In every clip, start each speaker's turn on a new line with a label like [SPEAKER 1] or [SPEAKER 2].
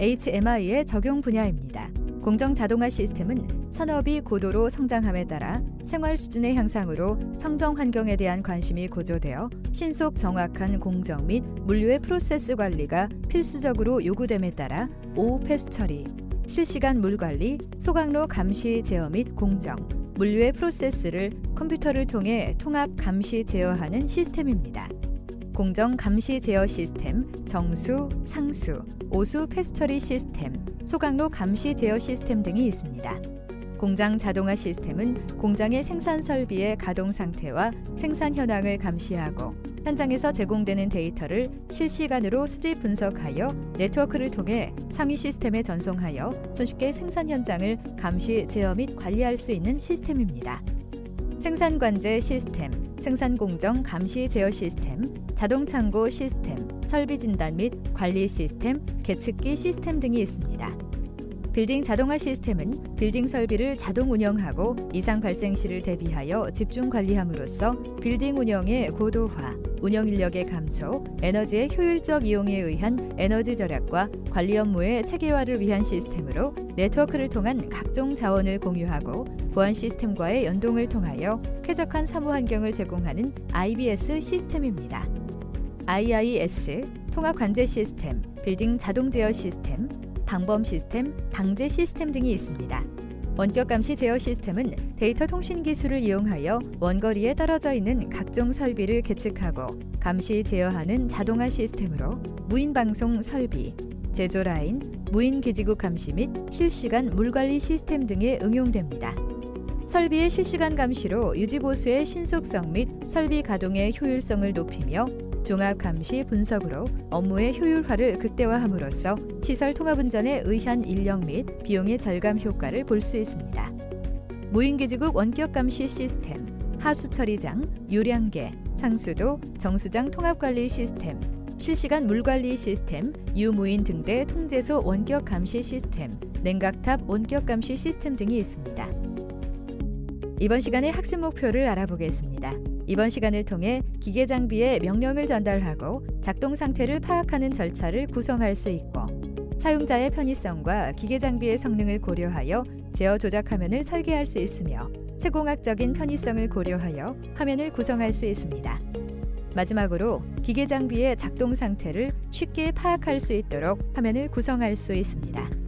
[SPEAKER 1] HMI의 적용 분야입니다. 공정 자동화 시스템은 산업이 고도로 성장함에 따라 생활 수준의 향상으로 청정 환경에 대한 관심이 고조되어 신속 정확한 공정 및 물류의 프로세스 관리가 필수적으로 요구됨에 따라 오후폐수 처리, 실시간 물 관리, 소각로 감시 제어 및 공정, 물류의 프로세스를 컴퓨터를 통해 통합 감시 제어하는 시스템입니다. 공정 감시 제어 시스템, 정수, 상수, 오수 폐수 처리 시스템, 소각로 감시 제어 시스템 등이 있습니다. 공장 자동화 시스템은 공장의 생산 설비의 가동 상태와 생산 현황을 감시하고 현장에서 제공되는 데이터를 실시간으로 수집 분석하여 네트워크를 통해 상위 시스템에 전송하여 손쉽게 생산 현장을 감시, 제어 및 관리할 수 있는 시스템입니다. 생산 관제 시스템, 생산 공정 감시 제어 시스템, 자동 창고 시스템, 설비 진단 및 관리 시스템, 계측기 시스템 등이 있습니다. 빌딩 자동화 시스템은 빌딩 설비를 자동 운영하고 이상 발생 시를 대비하여 집중 관리함으로써 빌딩 운영의 고도화, 운영 인력의 감소, 에너지의 효율적 이용에 의한 에너지 절약과 관리 업무의 체계화를 위한 시스템으로 네트워크를 통한 각종 자원을 공유하고 보안 시스템과의 연동을 통하여 쾌적한 사무 환경을 제공하는 IBS 시스템입니다. IIS, 통합 관제 시스템, 빌딩 자동 제어 시스템, 방범 시스템, 방제 시스템 등이 있습니다. 원격 감시 제어 시스템은 데이터 통신 기술을 이용하여 원거리에 떨어져 있는 각종 설비를 계측하고 감시 제어하는 자동화 시스템으로 무인 방송 설비, 제조 라인, 무인 기지국 감시 및 실시간 물 관리 시스템 등에 응용됩니다. 설비의 실시간 감시로 유지 보수의 신속성 및 설비 가동의 효율성을 높이며 종합 감시 분석으로 업무의 효율화를 극대화함으로써 시설 통합 운전에 의한 인력 및 비용의 절감 효과를 볼 수 있습니다. 무인기지국 원격 감시 시스템, 하수 처리장, 유량계, 상수도, 정수장 통합 관리 시스템, 실시간 물 관리 시스템, 유무인 등대 통제소 원격 감시 시스템, 냉각탑 원격 감시 시스템 등이 있습니다. 이번 시간의 학습 목표를 알아보겠습니다. 이번 시간을 통해 기계 장비에 명령을 전달하고 작동 상태를 파악하는 절차를 구성할 수 있고 사용자의 편의성과 기계 장비의 성능을 고려하여 제어 조작 화면을 설계할 수 있으며 세공학적인 편의성을 고려하여 화면을 구성할 수 있습니다. 마지막으로 기계 장비의 작동 상태를 쉽게 파악할 수 있도록 화면을 구성할 수 있습니다.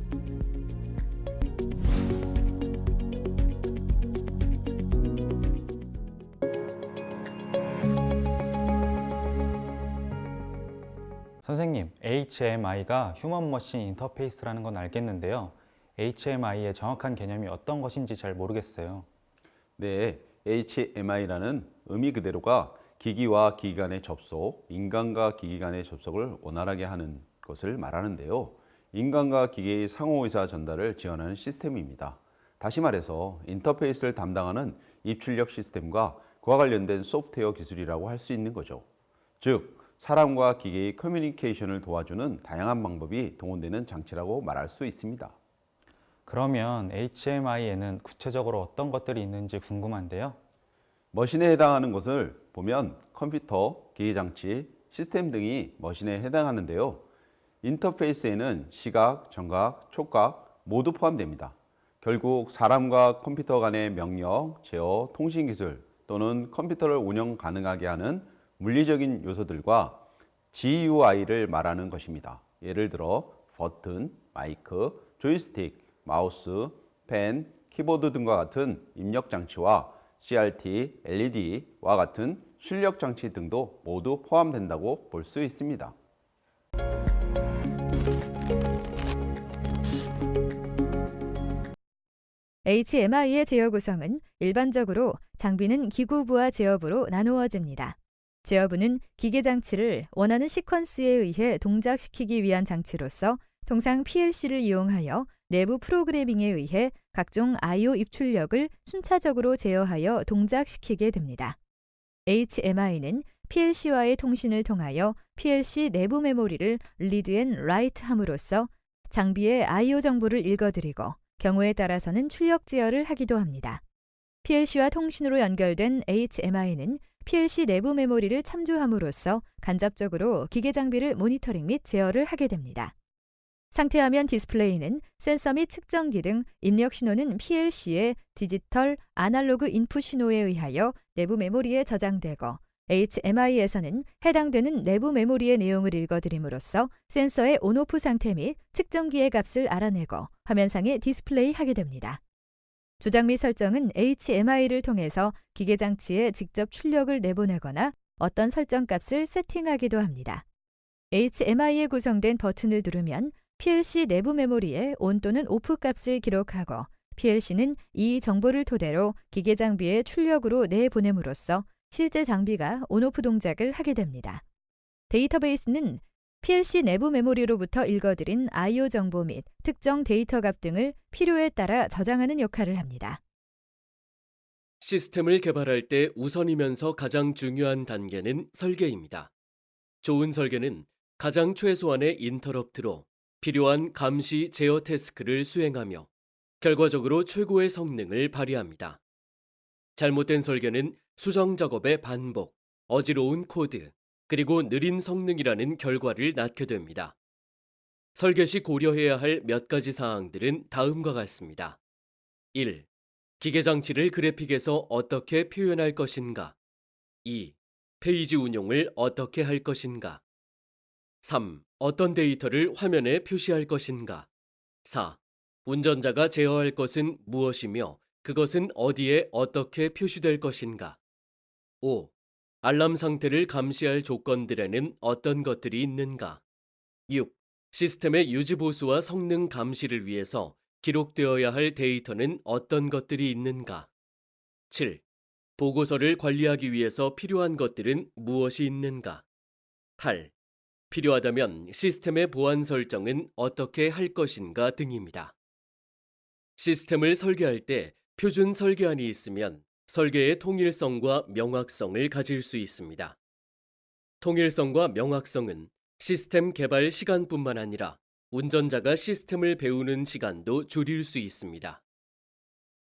[SPEAKER 2] 선생님, HMI가 휴먼 머신 인터페이스라는 건 알겠는데요. HMI의 정확한 개념이 어떤 것인지 잘 모르겠어요.
[SPEAKER 3] 네, HMI라는 의미 그대로가 기기와 기기 간의 접속, 인간과 기기 간의 접속을 원활하게 하는 것을 말하는데요. 인간과 기계의 상호의사 전달을 지원하는 시스템입니다. 다시 말해서 인터페이스를 담당하는 입출력 시스템과 그와 관련된 소프트웨어 기술이라고 할 수 있는 거죠. 즉, 사람과 기계의 커뮤니케이션을 도와주는 다양한 방법이 동원되는 장치라고 말할 수 있습니다.
[SPEAKER 2] 그러면 HMI에는 구체적으로 어떤 것들이 있는지 궁금한데요.
[SPEAKER 3] 머신에 해당하는 것을 보면 컴퓨터, 기계장치, 시스템 등이 머신에 해당하는데요. 인터페이스에는 시각, 청각, 촉각 모두 포함됩니다. 결국 사람과 컴퓨터 간의 명령, 제어, 통신기술 또는 컴퓨터를 운영 가능하게 하는 물리적인 요소들과 GUI를 말하는 것입니다. 예를 들어 버튼, 마이크, 조이스틱, 마우스, 펜, 키보드 등과 같은 입력 장치와 CRT, LED와 같은 출력 장치 등도 모두 포함된다고 볼 수 있습니다.
[SPEAKER 1] HMI의 제어 구성은 일반적으로 장비는 기구부와 제어부로 나누어집니다. 제어부는 기계 장치를 원하는 시퀀스에 의해 동작시키기 위한 장치로서 통상 PLC를 이용하여 내부 프로그래밍에 의해 각종 I/O 입출력을 순차적으로 제어하여 동작시키게 됩니다. HMI는 PLC와의 통신을 통하여 PLC 내부 메모리를 리드 앤 라이트 함으로써 장비의 I/O 정보를 읽어드리고 경우에 따라서는 출력 제어를 하기도 합니다. PLC와 통신으로 연결된 HMI는 PLC 내부 메모리를 참조함으로써 간접적으로 기계 장비를 모니터링 및 제어를 하게 됩니다. 상태화면 디스플레이는 센서 및 측정기 등 입력 신호는 PLC의 디지털 아날로그 인풋 신호에 의하여 내부 메모리에 저장되고 HMI에서는 해당되는 내부 메모리의 내용을 읽어드림으로써 센서의 온오프 상태 및 측정기의 값을 알아내고 화면상에 디스플레이하게 됩니다. 조작 및 설정은 HMI를 통해서 기계장치에 직접 출력을 내보내거나 어떤 설정 값을 세팅하기도 합니다. HMI에 구성된 버튼을 누르면 PLC 내부 메모리에 온 또는 오프 값을 기록하고 PLC는 이 정보를 토대로 기계 장비의 출력으로 내보냄으로써 실제 장비가 온오프 동작을 하게 됩니다. 데이터베이스는 PLC 내부 메모리로부터 읽어들인 I/O 정보 및 특정 데이터 값 등을 필요에 따라 저장하는 역할을 합니다.
[SPEAKER 4] 시스템을 개발할 때 우선이면서 가장 중요한 단계는 설계입니다. 좋은 설계는 가장 최소한의 인터럽트로 필요한 감시 제어 태스크를 수행하며 결과적으로 최고의 성능을 발휘합니다. 잘못된 설계는 수정 작업의 반복, 어지러운 코드, 그리고 느린 성능이라는 결과를 낳게 됩니다. 설계 시 고려해야 할 몇 가지 사항들은 다음과 같습니다. 1. 기계 장치를 그래픽에서 어떻게 표현할 것인가? 2. 페이지 운용을 어떻게 할 것인가? 3. 어떤 데이터를 화면에 표시할 것인가? 4. 운전자가 제어할 것은 무엇이며 그것은 어디에 어떻게 표시될 것인가? 5. 알람 상태를 감시할 조건들에는 어떤 것들이 있는가? 6. 시스템의 유지 보수와 성능 감시를 위해서 기록되어야 할 데이터는 어떤 것들이 있는가? 7. 보고서를 관리하기 위해서 필요한 것들은 무엇이 있는가? 8. 필요하다면 시스템의 보안 설정은 어떻게 할 것인가 등입니다. 시스템을 설계할 때 표준 설계안이 있으면 설계의 통일성과 명확성을 가질 수 있습니다. 통일성과 명확성은 시스템 개발 시간뿐만 아니라 운전자가 시스템을 배우는 시간도 줄일 수 있습니다.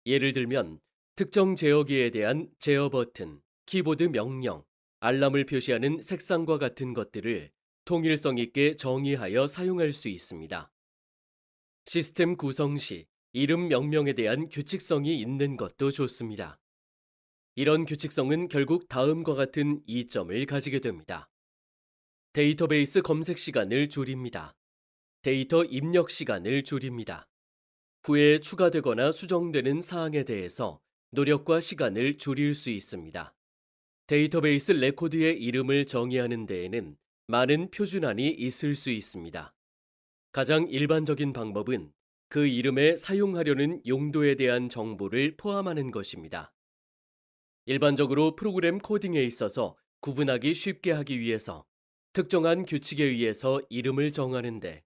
[SPEAKER 4] 예를 들면 특정 제어기에 대한 제어 버튼, 키보드 명령, 알람을 표시하는 색상과 같은 것들을 통일성 있게 정의하여 사용할 수 있습니다. 시스템 구성 시 이름 명명에 대한 규칙성이 있는 것도 좋습니다. 이런 규칙성은 결국 다음과 같은 이점을 가지게 됩니다. 데이터베이스 검색 시간을 줄입니다. 데이터 입력 시간을 줄입니다. 후에 추가되거나 수정되는 사항에 대해서 노력과 시간을 줄일 수 있습니다. 데이터베이스 레코드의 이름을 정의하는 데에는 많은 표준안이 있을 수 있습니다. 가장 일반적인 방법은 그 이름에 사용하려는 용도에 대한 정보를 포함하는 것입니다. 일반적으로 프로그램 코딩에 있어서 구분하기 쉽게 하기 위해서 특정한 규칙에 의해서 이름을 정하는데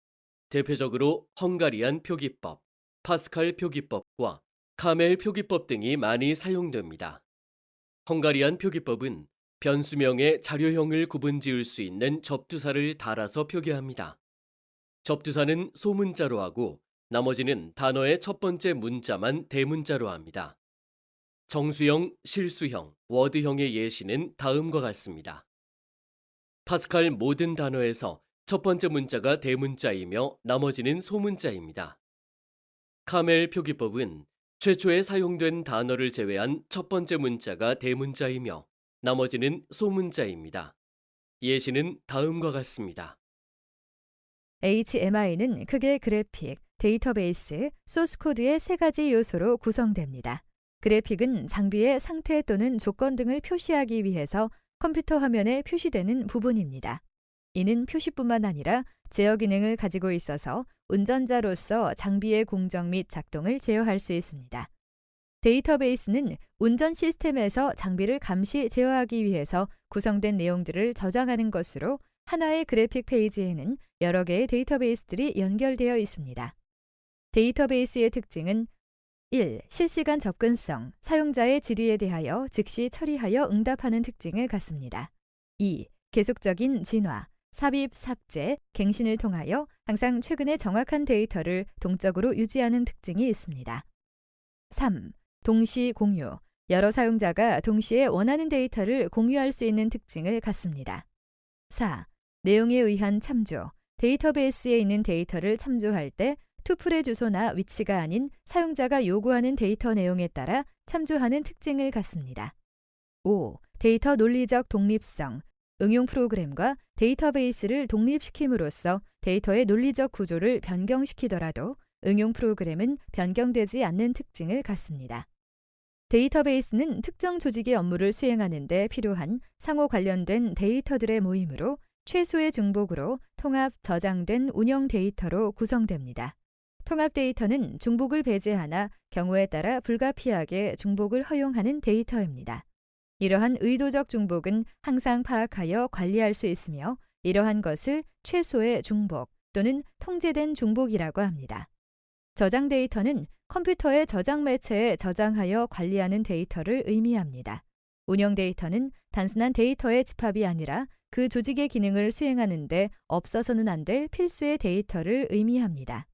[SPEAKER 4] 대표적으로 헝가리안 표기법, 파스칼 표기법과 카멜 표기법 등이 많이 사용됩니다. 헝가리안 표기법은 변수명의 자료형을 구분지을 수 있는 접두사를 달아서 표기합니다. 접두사는 소문자로 하고 나머지는 단어의 첫 번째 문자만 대문자로 합니다. 정수형, 실수형, 워드형의 예시는 다음과 같습니다. 파스칼 모든 단어에서 첫 번째 문자가 대문자이며 나머지는 소문자입니다. 카멜 표기법은 최초에 사용된 단어를 제외한 첫 번째 문자가 대문자이며 나머지는 소문자입니다. 예시는 다음과 같습니다.
[SPEAKER 1] HMI는 크게 그래픽, 데이터베이스, 소스코드의 세 가지 요소로 구성됩니다. 그래픽은 장비의 상태 또는 조건 등을 표시하기 위해서 컴퓨터 화면에 표시되는 부분입니다. 이는 표시뿐만 아니라 제어 기능을 가지고 있어서 운전자로서 장비의 공정 및 작동을 제어할 수 있습니다. 데이터베이스는 운전 시스템에서 장비를 감시 제어하기 위해서 구성된 내용들을 저장하는 것으로 하나의 그래픽 페이지에는 여러 개의 데이터베이스들이 연결되어 있습니다. 데이터베이스의 특징은 1. 실시간 접근성, 사용자의 질의에 대하여 즉시 처리하여 응답하는 특징을 갖습니다. 2. 계속적인 진화, 삽입, 삭제, 갱신을 통하여 항상 최근의 정확한 데이터를 동적으로 유지하는 특징이 있습니다. 3. 동시 공유, 여러 사용자가 동시에 원하는 데이터를 공유할 수 있는 특징을 갖습니다. 4. 내용에 의한 참조, 데이터베이스에 있는 데이터를 참조할 때 투플의 주소나 위치가 아닌 사용자가 요구하는 데이터 내용에 따라 참조하는 특징을 갖습니다. 5. 데이터 논리적 독립성. 응용 프로그램과 데이터베이스를 독립시킴으로써 데이터의 논리적 구조를 변경시키더라도 응용 프로그램은 변경되지 않는 특징을 갖습니다. 데이터베이스는 특정 조직의 업무를 수행하는 데 필요한 상호 관련된 데이터들의 모임으로 최소의 중복으로 통합, 저장된 운영 데이터로 구성됩니다. 통합 데이터는 중복을 배제하나 경우에 따라 불가피하게 중복을 허용하는 데이터입니다. 이러한 의도적 중복은 항상 파악하여 관리할 수 있으며 이러한 것을 최소의 중복 또는 통제된 중복이라고 합니다. 저장 데이터는 컴퓨터의 저장 매체에 저장하여 관리하는 데이터를 의미합니다. 운영 데이터는 단순한 데이터의 집합이 아니라 그 조직의 기능을 수행하는 데 없어서는 안 될 필수의 데이터를 의미합니다.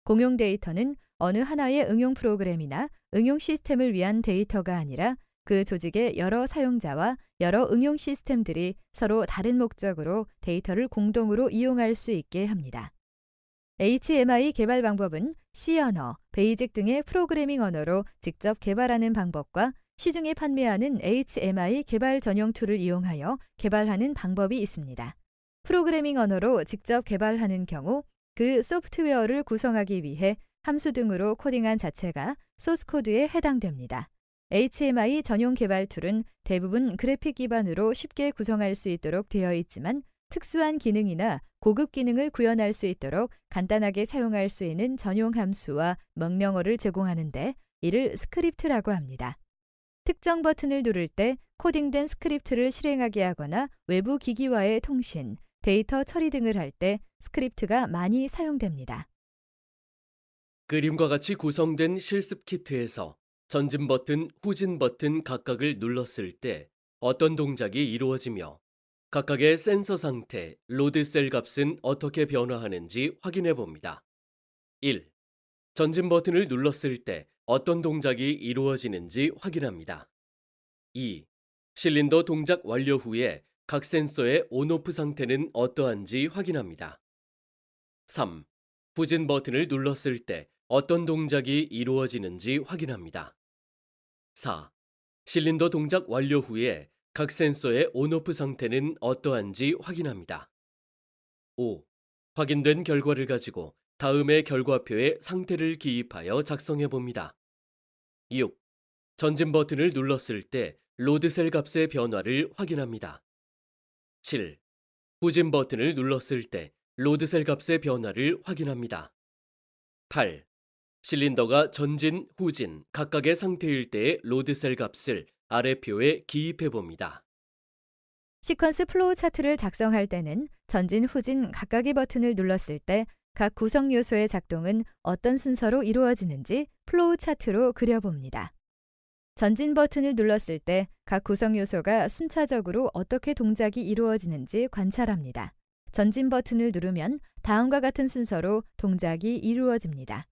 [SPEAKER 1] 공용 데이터는 어느 하나의 응용 프로그램이나 응용 시스템을 위한 데이터가 아니라 그 조직의 여러 사용자와 여러 응용 시스템들이 서로 다른 목적으로 데이터를 공동으로 이용할 수 있게 합니다. HMI 개발 방법은 C 언어, 베이직 등의 프로그래밍 언어로 직접 개발하는 방법과 시중에 판매하는 HMI 개발 전용 툴을 이용하여 개발하는 방법이 있습니다. 프로그래밍 언어로 직접 개발하는 경우 그 소프트웨어를 구성하기 위해 함수 등으로 코딩한 자체가 소스 코드에 해당됩니다. HMI 전용 개발 툴은 대부분 그래픽 기반으로 쉽게 구성할 수 있도록 되어 있지만 특수한 기능이나 고급 기능을 구현할 수 있도록 간단하게 사용할 수 있는 전용 함수와 명령어를 제공하는데 이를 스크립트라고 합니다. 특정 버튼을 누를 때 코딩된 스크립트를 실행하게 하거나 외부 기기와의 통신, 데이터 처리 등을 할 때 스크립트가 많이 사용됩니다.
[SPEAKER 4] 그림과 같이 구성된 실습 키트에서 전진 버튼, 후진 버튼 각각을 눌렀을 때 어떤 동작이 이루어지며 각각의 센서 상태, 로드 셀 값은 어떻게 변화하는지 확인해 봅니다. 1. 전진 버튼을 눌렀을 때 어떤 동작이 이루어지는지 확인합니다. 2. 실린더 동작 완료 후에 각 센서의 온오프 상태는 어떠한지 확인합니다. 3. 후진 버튼을 눌렀을 때 어떤 동작이 이루어지는지 확인합니다. 4. 실린더 동작 완료 후에 각 센서의 온오프 상태는 어떠한지 확인합니다. 5. 확인된 결과를 가지고 다음의 결과표에 상태를 기입하여 작성해 봅니다. 6. 전진 버튼을 눌렀을 때 로드셀 값의 변화를 확인합니다. 7. 후진 버튼을 눌렀을 때 로드셀 값의 변화를 확인합니다. 8. 실린더가 전진, 후진 각각의 상태일 때의 로드셀 값을 아래표에 기입해 봅니다.
[SPEAKER 1] 시퀀스 플로우 차트를 작성할 때는 전진, 후진 각각의 버튼을 눌렀을 때 각 구성 요소의 작동은 어떤 순서로 이루어지는지 플로우 차트로 그려봅니다. 전진 버튼을 눌렀을 때 각 구성 요소가 순차적으로 어떻게 동작이 이루어지는지 관찰합니다. 전진 버튼을 누르면 다음과 같은 순서로 동작이 이루어집니다.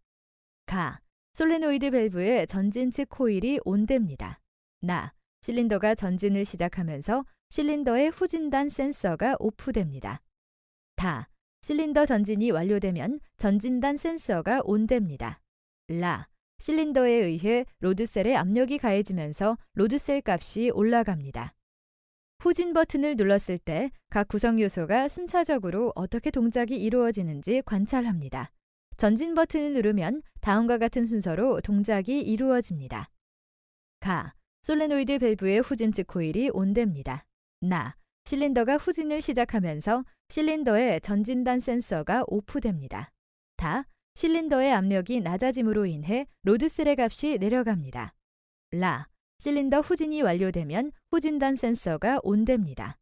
[SPEAKER 1] 가, 솔레노이드 밸브의 전진 측 코일이 온됩니다. 나, 실린더가 전진을 시작하면서 실린더의 후진단 센서가 오프됩니다. 다, 실린더 전진이 완료되면 전진단 센서가 온됩니다. 라, 실린더에 의해 로드셀에 압력이 가해지면서 로드셀 값이 올라갑니다. 후진 버튼을 눌렀을 때 각 구성 요소가 순차적으로 어떻게 동작이 이루어지는지 관찰합니다. 전진 버튼을 누르면 다음과 같은 순서로 동작이 이루어집니다. 가, 솔레노이드 밸브의 후진 측 코일이 온됩니다. 나, 실린더가 후진을 시작하면서 실린더의 전진단 센서가 오프됩니다. 다, 실린더의 압력이 낮아짐으로 인해 로드셀의 값이 내려갑니다. 라, 실린더 후진이 완료되면 후진단 센서가 온됩니다.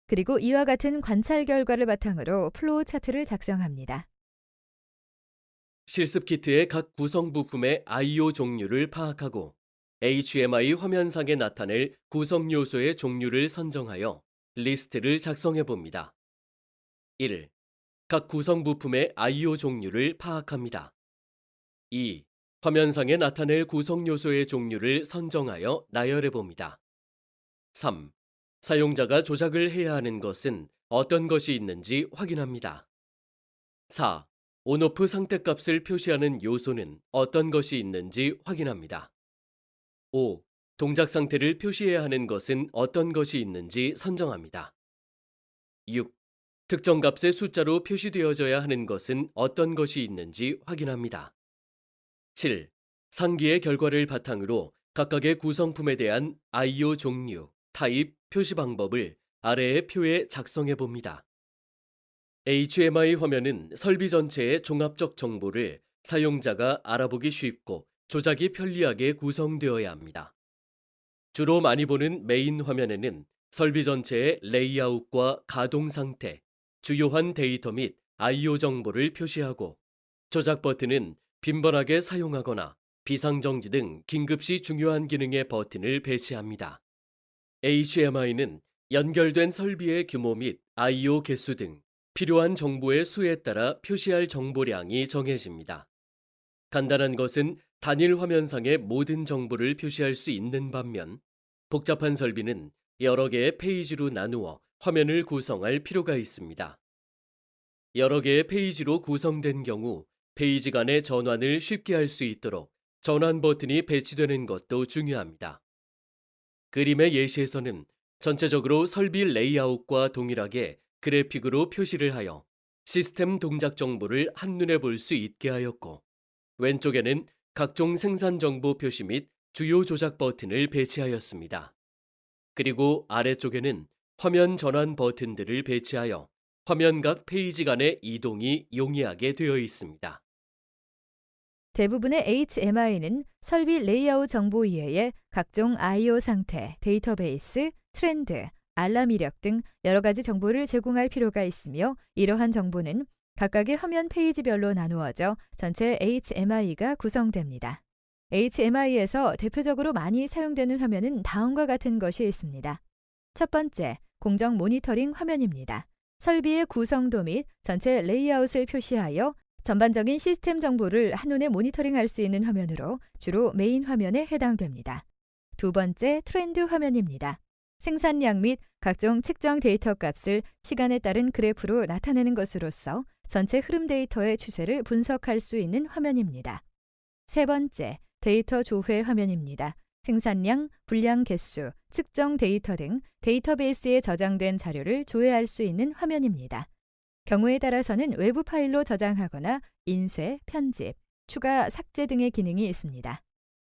[SPEAKER 1] 그리고 이와 같은 관찰 결과를 바탕으로 플로우 차트를 작성합니다.
[SPEAKER 4] 실습 키트의 각 구성 부품의 I/O 종류를 파악하고 HMI 화면상에 나타낼 구성 요소의 종류를 선정하여 리스트를 작성해 봅니다. 1. 각 구성 부품의 I/O 종류를 파악합니다. 2. 화면상에 나타낼 구성 요소의 종류를 선정하여 나열해 봅니다. 3. 사용자가 조작을 해야 하는 것은 어떤 것이 있는지 확인합니다. 4. 온오프 상태값을 표시하는 요소는 어떤 것이 있는지 확인합니다. 5. 동작 상태를 표시해야 하는 것은 어떤 것이 있는지 선정합니다. 6. 특정 값의 숫자로 표시되어져야 하는 것은 어떤 것이 있는지 확인합니다. 7. 상기의 결과를 바탕으로 각각의 구성품에 대한 I/O 종류, 타입, 표시 방법을 아래의 표에 작성해 봅니다. HMI 화면은 설비 전체의 종합적 정보를 사용자가 알아보기 쉽고 조작이 편리하게 구성되어야 합니다. 주로 많이 보는 메인 화면에는 설비 전체의 레이아웃과 가동 상태, 주요한 데이터 및 I/O 정보를 표시하고 조작 버튼은 빈번하게 사용하거나 비상정지 등 긴급시 중요한 기능의 버튼을 배치합니다. HMI는 연결된 설비의 규모 및 I/O 개수 등 필요한 정보의 수에 따라 표시할 정보량이 정해집니다. 간단한 것은 단일 화면상의 모든 정보를 표시할 수 있는 반면 복잡한 설비는 여러 개의 페이지로 나누어 화면을 구성할 필요가 있습니다. 여러 개의 페이지로 구성된 경우 페이지 간의 전환을 쉽게 할 수 있도록 전환 버튼이 배치되는 것도 중요합니다. 그림의 예시에서는 전체적으로 설비 레이아웃과 동일하게 그래픽으로 표시를 하여 시스템 동작 정보를 한눈에 볼 수 있게 하였고, 왼쪽에는 각종 생산 정보 표시 및 주요 조작 버튼을 배치하였습니다. 그리고 아래쪽에는 화면 전환 버튼들을 배치하여 화면 각 페이지 간의 이동이 용이하게 되어 있습니다.
[SPEAKER 1] 대부분의 HMI는 설비 레이아웃 정보 이외에 각종 I/O 상태, 데이터베이스, 트렌드, 알람 이력 등 여러 가지 정보를 제공할 필요가 있으며, 이러한 정보는 각각의 화면 페이지별로 나누어져 전체 HMI가 구성됩니다. HMI에서 대표적으로 많이 사용되는 화면은 다음과 같은 것이 있습니다. 첫 번째, 공정 모니터링 화면입니다. 설비의 구성도 및 전체 레이아웃을 표시하여 전반적인 시스템 정보를 한눈에 모니터링할 수 있는 화면으로 주로 메인 화면에 해당됩니다. 두 번째, 트렌드 화면입니다. 생산량 및 각종 측정 데이터 값을 시간에 따른 그래프로 나타내는 것으로서 전체 흐름 데이터의 추세를 분석할 수 있는 화면입니다. 세 번째, 데이터 조회 화면입니다. 생산량, 분량 개수, 측정 데이터 등 데이터베이스에 저장된 자료를 조회할 수 있는 화면입니다. 경우에 따라서는 외부 파일로 저장하거나 인쇄, 편집, 추가, 삭제 등의 기능이 있습니다.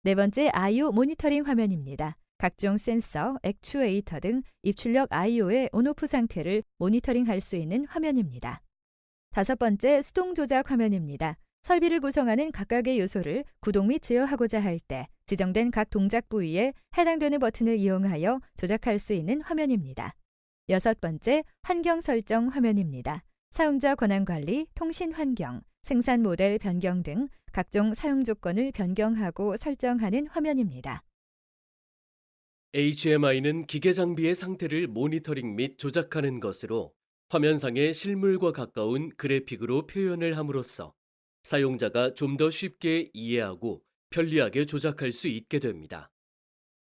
[SPEAKER 1] 네 번째, I/O 모니터링 화면입니다. 각종 센서, 액추에이터 등 입출력 I/O의 온오프 상태를 모니터링할 수 있는 화면입니다. 다섯 번째, 수동 조작 화면입니다. 설비를 구성하는 각각의 요소를 구동 및 제어하고자 할 때 지정된 각 동작 부위에 해당되는 버튼을 이용하여 조작할 수 있는 화면입니다. 여섯 번째, 환경 설정 화면입니다. 사용자 권한 관리, 통신 환경, 생산 모델 변경 등 각종 사용 조건을 변경하고 설정하는 화면입니다.
[SPEAKER 4] HMI는 기계 장비의 상태를 모니터링 및 조작하는 것으로 화면상의 실물과 가까운 그래픽으로 표현을 함으로써 사용자가 좀 더 쉽게 이해하고 편리하게 조작할 수 있게 됩니다.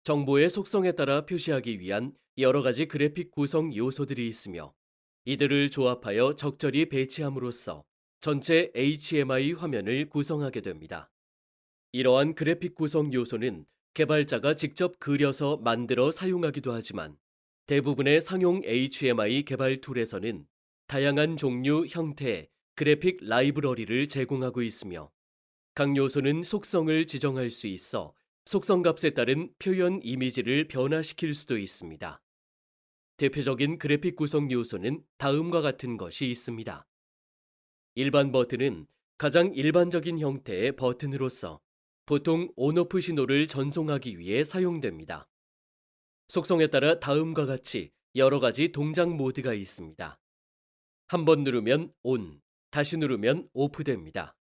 [SPEAKER 4] 정보의 속성에 따라 표시하기 위한 여러 가지 그래픽 구성 요소들이 있으며, 이들을 조합하여 적절히 배치함으로써 전체 HMI 화면을 구성하게 됩니다. 이러한 그래픽 구성 요소는 개발자가 직접 그려서 만들어 사용하기도 하지만, 대부분의 상용 HMI 개발 툴에서는 다양한 종류, 형태의 그래픽 라이브러리를 제공하고 있으며, 각 요소는 속성을 지정할 수 있어 속성 값에 따른 표현 이미지를 변화시킬 수도 있습니다. 대표적인 그래픽 구성 요소는 다음과 같은 것이 있습니다. 일반 버튼은 가장 일반적인 형태의 버튼으로서 보통 온오프 신호를 전송하기 위해 사용됩니다. 속성에 따라 다음과 같이 여러 가지 동작 모드가 있습니다. 한 번 누르면 온, 다시 누르면 오프됩니다.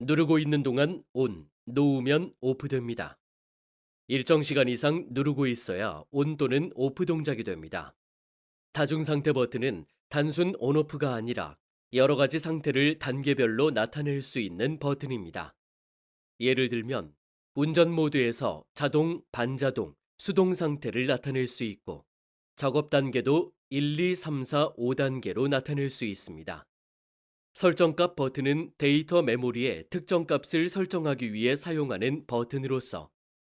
[SPEAKER 4] 누르고 있는 동안 온, 놓으면 오프됩니다. 일정 시간 이상 누르고 있어야 온 또는 오프 동작이 됩니다. 다중상태 버튼은 단순 온오프가 아니라 여러 가지 상태를 단계별로 나타낼 수 있는 버튼입니다. 예를 들면 운전 모드에서 자동, 반자동, 수동 상태를 나타낼 수 있고, 작업 단계도 1, 2, 3, 4, 5단계로 나타낼 수 있습니다. 설정값 버튼은 데이터 메모리에 특정 값을 설정하기 위해 사용하는 버튼으로서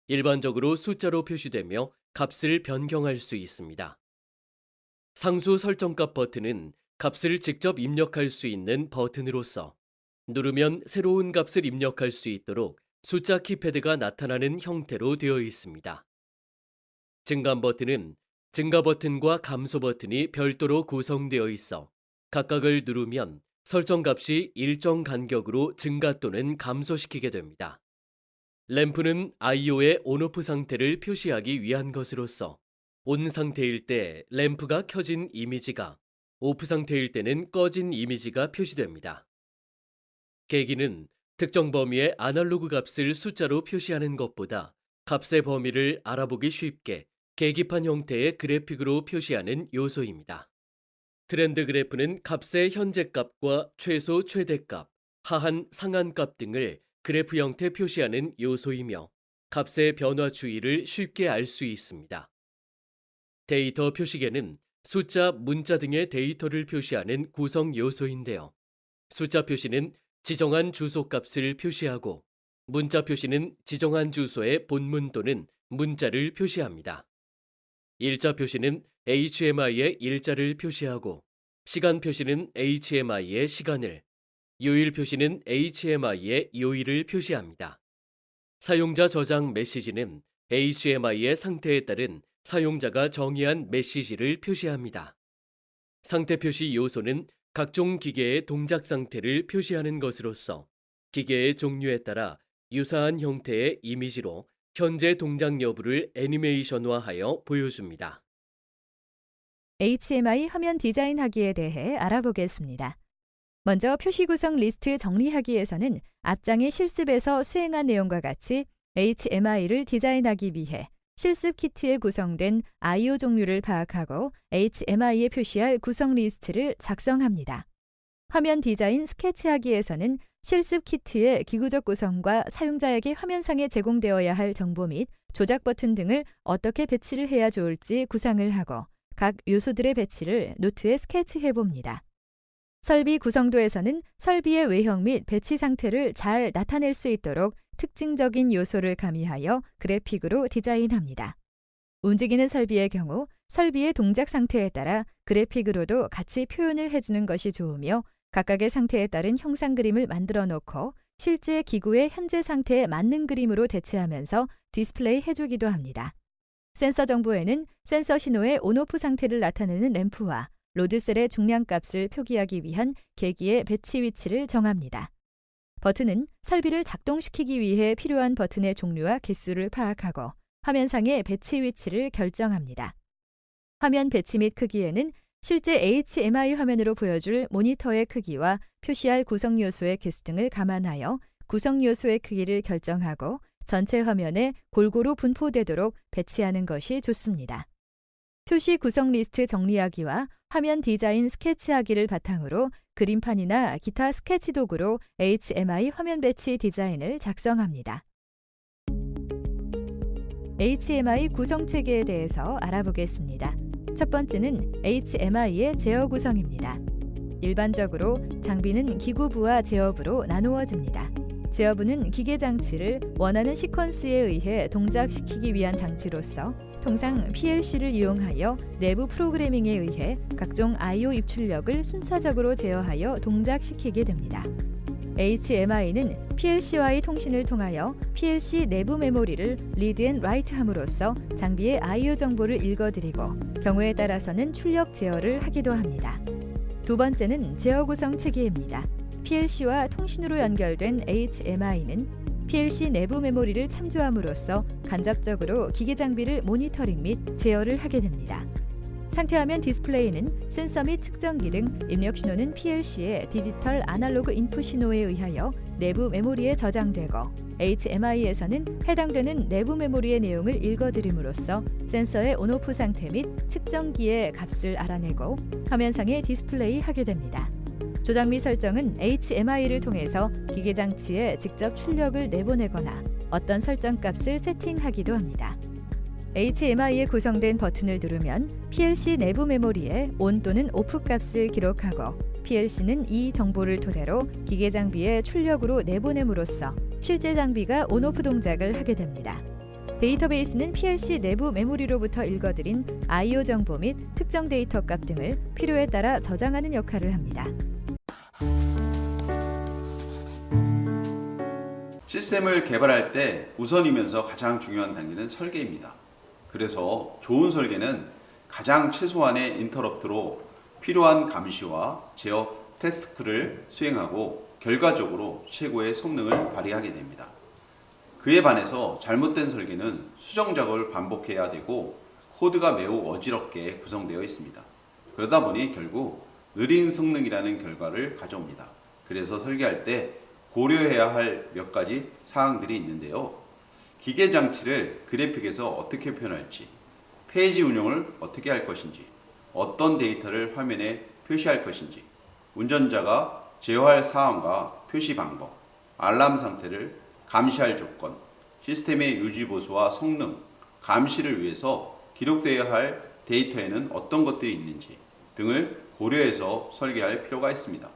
[SPEAKER 4] 일반적으로 숫자로 표시되며 값을 변경할 수 있습니다. 상수 설정값 버튼은 값을 직접 입력할 수 있는 버튼으로서 누르면 새로운 값을 입력할 수 있도록 숫자 키패드가 나타나는 형태로 되어 있습니다. 증감 버튼은 증가 버튼과 감소 버튼이 별도로 구성되어 있어 각각을 누르면 설정 값이 일정 간격으로 증가 또는 감소시키게 됩니다. 램프는 I/O의 온오프 상태를 표시하기 위한 것으로서 온 상태일 때 램프가 켜진 이미지가, 오프 상태일 때는 꺼진 이미지가 표시됩니다. 계기는 특정 범위의 아날로그 값을 숫자로 표시하는 것보다 값의 범위를 알아보기 쉽게 계기판 형태의 그래픽으로 표시하는 요소입니다. 트렌드 그래프는 값의 현재 값과 최소 최대값, 하한 상한값 등을 그래프 형태 표시하는 요소이며 값의 변화 추이를 쉽게 알 수 있습니다. 데이터 표시계는 숫자, 문자 등의 데이터를 표시하는 구성 요소인데요. 숫자 표시는 지정한 주소 값을 표시하고 문자 표시는 지정한 주소의 본문 또는 문자를 표시합니다. 일자 표시는 HMI의 일자를 표시하고 시간 표시는 HMI의 시간을, 요일 표시는 HMI의 요일을 표시합니다. 사용자 저장 메시지는 HMI의 상태에 따른 사용자가 정의한 메시지를 표시합니다. 상태 표시 요소는 각종 기계의 동작 상태를 표시하는 것으로서 기계의 종류에 따라 유사한 형태의 이미지로 현재 동작 여부를 애니메이션화하여 보여줍니다.
[SPEAKER 1] HMI 화면 디자인하기에 대해 알아보겠습니다. 먼저 표시 구성 리스트 정리하기에서는 앞장의 실습에서 수행한 내용과 같이 HMI를 디자인하기 위해 실습 키트에 구성된 I/O 종류를 파악하고 HMI에 표시할 구성 리스트를 작성합니다. 화면 디자인 스케치하기에서는 실습 키트의 기구적 구성과 사용자에게 화면상에 제공되어야 할 정보 및 조작 버튼 등을 어떻게 배치를 해야 좋을지 구상을 하고 각 요소들의 배치를 노트에 스케치해 봅니다. 설비 구성도에서는 설비의 외형 및 배치 상태를 잘 나타낼 수 있도록 특징적인 요소를 가미하여 그래픽으로 디자인합니다. 움직이는 설비의 경우 설비의 동작 상태에 따라 그래픽으로도 같이 표현을 해주는 것이 좋으며 각각의 상태에 따른 형상 그림을 만들어 놓고 실제 기구의 현재 상태에 맞는 그림으로 대체하면서 디스플레이 해주기도 합니다. 센서 정보에는 센서 신호의 온오프 상태를 나타내는 램프와 로드셀의 중량값을 표기하기 위한 계기의 배치 위치를 정합니다. 버튼은 설비를 작동시키기 위해 필요한 버튼의 종류와 개수를 파악하고 화면상의 배치 위치를 결정합니다. 화면 배치 및 크기에는 실제 HMI 화면으로 보여줄 모니터의 크기와 표시할 구성 요소의 개수 등을 감안하여 구성 요소의 크기를 결정하고 전체 화면에 골고루 분포되도록 배치하는 것이 좋습니다. 표시 구성 리스트 정리하기와 화면 디자인 스케치하기를 바탕으로 그림판이나 기타 스케치 도구로 HMI 화면 배치 디자인을 작성합니다. HMI 구성 체계에 대해서 알아보겠습니다. 첫 번째는 HMI의 제어 구성입니다. 일반적으로 장비는 기구부와 제어부로 나누어집니다. 제어부는 기계 장치를 원하는 시퀀스에 의해 동작시키기 위한 장치로서 통상 PLC를 이용하여 내부 프로그래밍에 의해 각종 I/O 입출력을 순차적으로 제어하여 동작시키게 됩니다. HMI는 PLC와의 통신을 통하여 PLC 내부 메모리를 리드 앤 라이트 함으로써 장비의 I/O 정보를 읽어드리고 경우에 따라서는 출력 제어를 하기도 합니다. 두 번째는 제어 구성 체계입니다. PLC와 통신으로 연결된 HMI는 PLC 내부 메모리를 참조함으로써 간접적으로 기계 장비를 모니터링 및 제어를 하게 됩니다. 상태화면 디스플레이는 센서 및 측정기 등 입력 신호는 PLC의 디지털 아날로그 인풋 신호에 의하여 내부 메모리에 저장되고 HMI에서는 해당되는 내부 메모리의 내용을 읽어드림으로써 센서의 온오프 상태 및 측정기의 값을 알아내고 화면상에 디스플레이 하게 됩니다. 조작 및 설정은 HMI를 통해서 기계 장치에 직접 출력을 내보내거나 어떤 설정 값을 세팅하기도 합니다. HMI에 구성된 버튼을 누르면 PLC 내부 메모리에 ON 또는 OFF 값을 기록하고 PLC는 이 정보를 토대로 기계 장비에 출력으로 내보냄으로써 실제 장비가 ON/OFF 동작을 하게 됩니다. 데이터베이스는 PLC 내부 메모리로부터 읽어들인 I/O 정보 및 특정 데이터 값 등을 필요에 따라 저장하는 역할을 합니다.
[SPEAKER 3] 시스템을 개발할 때 우선이면서 가장 중요한 단계는 설계입니다. 그래서 좋은 설계는 가장 최소한의 인터럽트로 필요한 감시와 제어 태스크를 수행하고 결과적으로 최고의 성능을 발휘하게 됩니다. 그에 반해서 잘못된 설계는 수정 작업을 반복해야 되고 코드가 매우 어지럽게 구성되어 있습니다. 그러다 보니 결국 느린 성능이라는 결과를 가져옵니다. 그래서 설계할 때 고려해야 할 몇 가지 사항들이 있는데요. 기계 장치를 그래픽에서 어떻게 표현할지, 페이지 운영을 어떻게 할 것인지, 어떤 데이터를 화면에 표시할 것인지, 운전자가 제어할 사항과 표시 방법, 알람 상태를 감시할 조건, 시스템의 유지 보수와 성능, 감시를 위해서 기록되어야 할 데이터에는 어떤 것들이 있는지 등을 고려해서 설계할 필요가 있습니다.